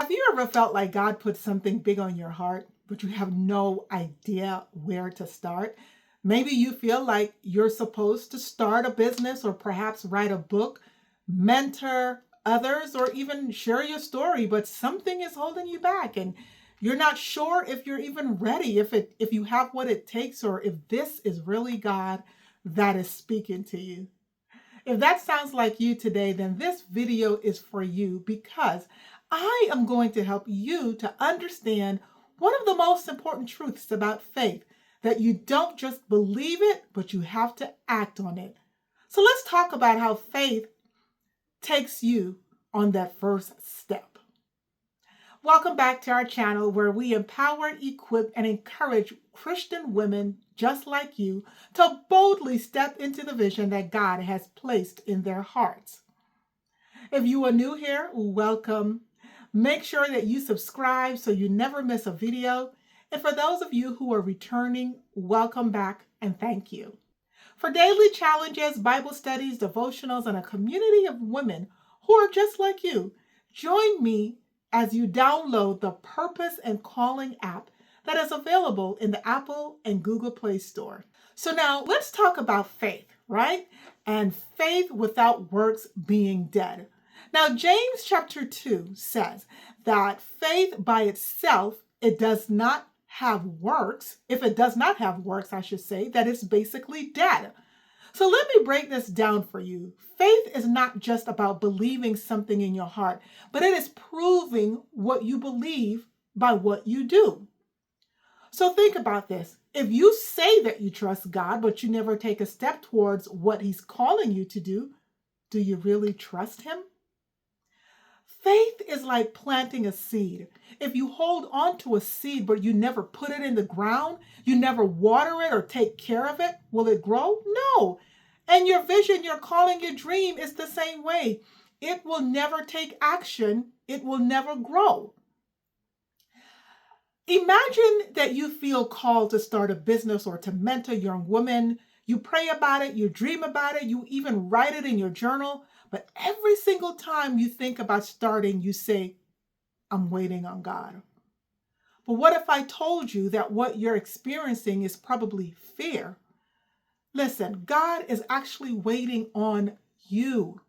Have you ever felt like God put something big on your heart, but you have no idea where to start? Maybe you feel like you're supposed to start a business or perhaps write a book, mentor others, or even share your story, but something is holding you back and you're not sure if you're even ready, if you have what it takes, or if this is really God that is speaking to you. If that sounds like you today, then this video is for you because I am going to help you to understand one of the most important truths about faith, that you don't just believe it, but you have to act on it. So let's talk about how faith takes you on that first step. Welcome back to our channel where we empower, equip, and encourage Christian women just like you to boldly step into the vision that God has placed in their hearts. If you are new here, welcome. Make sure that you subscribe so you never miss a video. And for those of you who are returning, welcome back and thank you. For daily challenges, Bible studies, devotionals, and a community of women who are just like you, join me as you download the Purpose and Calling app that is available in the Apple and Google Play Store. So now let's talk about faith, right? And faith without works being dead. Now, James chapter 2 says that faith by itself, it does not have works. If it does not have works, I should say, that it's basically dead. So let me break this down for you. Faith is not just about believing something in your heart, but it is proving what you believe by what you do. So think about this. If you say that you trust God, but you never take a step towards what He's calling you to do you really trust Him? Faith is like planting a seed. If you hold on to a seed, but you never put it in the ground, you never water it or take care of it, will it grow? No. And your vision, your calling, your dream is the same way. It will never take action. It will never grow. Imagine that you feel called to start a business or to mentor young women. You pray about it, you dream about it, you even write it in your journal. But every single time you think about starting, you say, I'm waiting on God. But what if I told you that what you're experiencing is probably fear? Listen, God is actually waiting on you.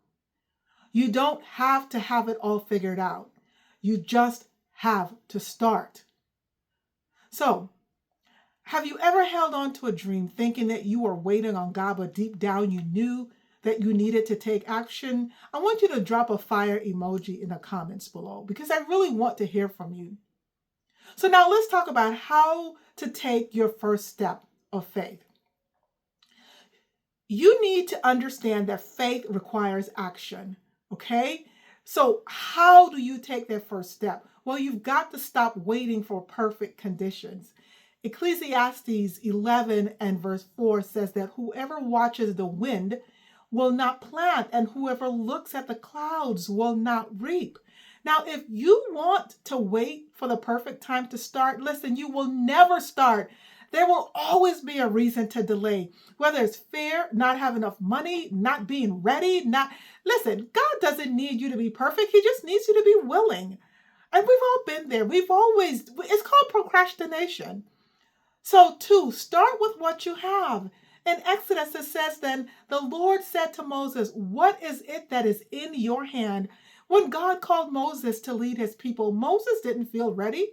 You don't have to have it all figured out. You just have to start. So, have you ever held on to a dream thinking that you were waiting on God, but deep down you knew that you needed to take action? I want you to drop a fire emoji in the comments below because I really want to hear from you. So now let's talk about how to take your first step of faith. You need to understand that faith requires action, okay? So how do you take that first step? Well, you've got to stop waiting for perfect conditions. Ecclesiastes 11 and verse 4 says that whoever watches the wind will not plant, and whoever looks at the clouds will not reap. Now, if you want to wait for the perfect time to start, listen, you will never start. There will always be a reason to delay, whether it's fear, not having enough money, not being ready, Listen, God doesn't need you to be perfect. He just needs you to be willing. And we've all been there. It's called procrastination. So 2, start with what you have. In Exodus, it says, then the Lord said to Moses, what is it that is in your hand? When God called Moses to lead his people, Moses didn't feel ready.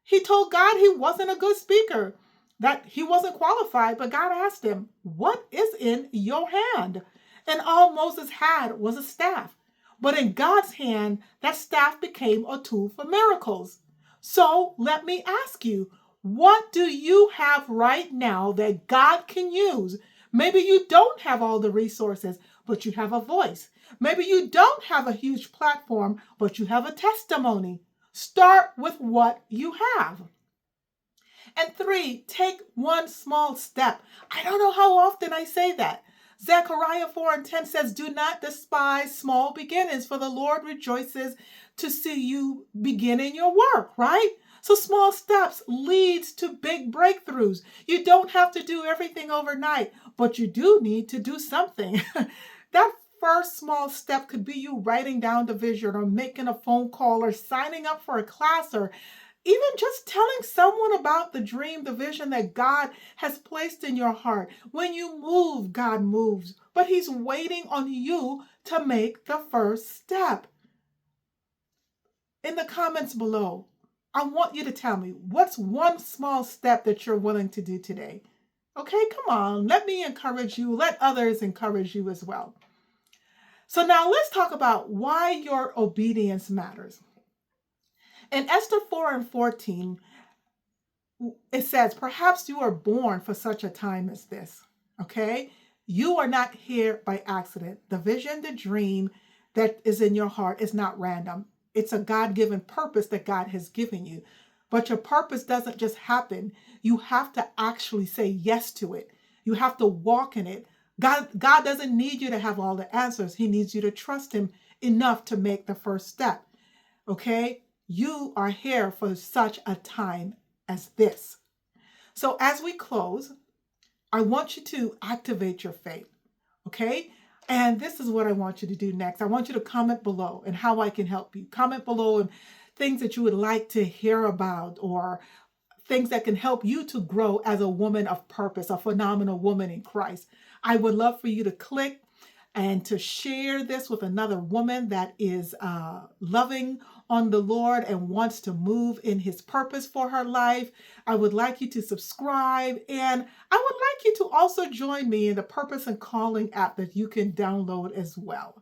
He told God he wasn't a good speaker, that he wasn't qualified, but God asked him, what is in your hand? And all Moses had was a staff. But in God's hand, that staff became a tool for miracles. So let me ask you, what do you have right now that God can use? Maybe you don't have all the resources, but you have a voice. Maybe you don't have a huge platform, but you have a testimony. Start with what you have. And 3, take one small step. I don't know how often I say that. Zechariah 4 and 10 says, do not despise small beginnings, for the Lord rejoices to see you begin in your work, right? So small steps leads to big breakthroughs. You don't have to do everything overnight, but you do need to do something. That first small step could be you writing down the vision or making a phone call or signing up for a class or even just telling someone about the dream, the vision that God has placed in your heart. When you move, God moves, but He's waiting on you to make the first step. In the comments below, I want you to tell me what's one small step that you're willing to do today. Okay, come on, let me encourage you, let others encourage you as well. So now let's talk about why your obedience matters. In Esther 4:14, it says, perhaps you are born for such a time as this. Okay? You are not here by accident. The vision, the dream that is in your heart is not random. It's a God-given purpose that God has given you. But your purpose doesn't just happen. You have to actually say yes to it. You have to walk in it. God doesn't need you to have all the answers. He needs you to trust Him enough to make the first step. Okay? You are here for such a time as this. So as we close, I want you to activate your faith. Okay? And this is what I want you to do next. I want you to comment below and how I can help you. Comment below and things that you would like to hear about or things that can help you to grow as a woman of purpose, a phenomenal woman in Christ. I would love for you to click and to share this with another woman that is loving on the Lord and wants to move in His purpose for her life. I would like you to subscribe, and I would like you to also join me in the Purpose and Calling app that you can download as well.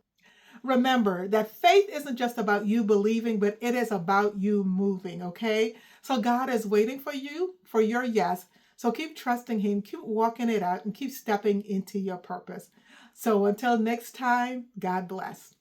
Remember that faith isn't just about you believing, but it is about you moving, okay? So God is waiting for you, for your yes. So keep trusting Him, keep walking it out, and keep stepping into your purpose. So until next time, God bless.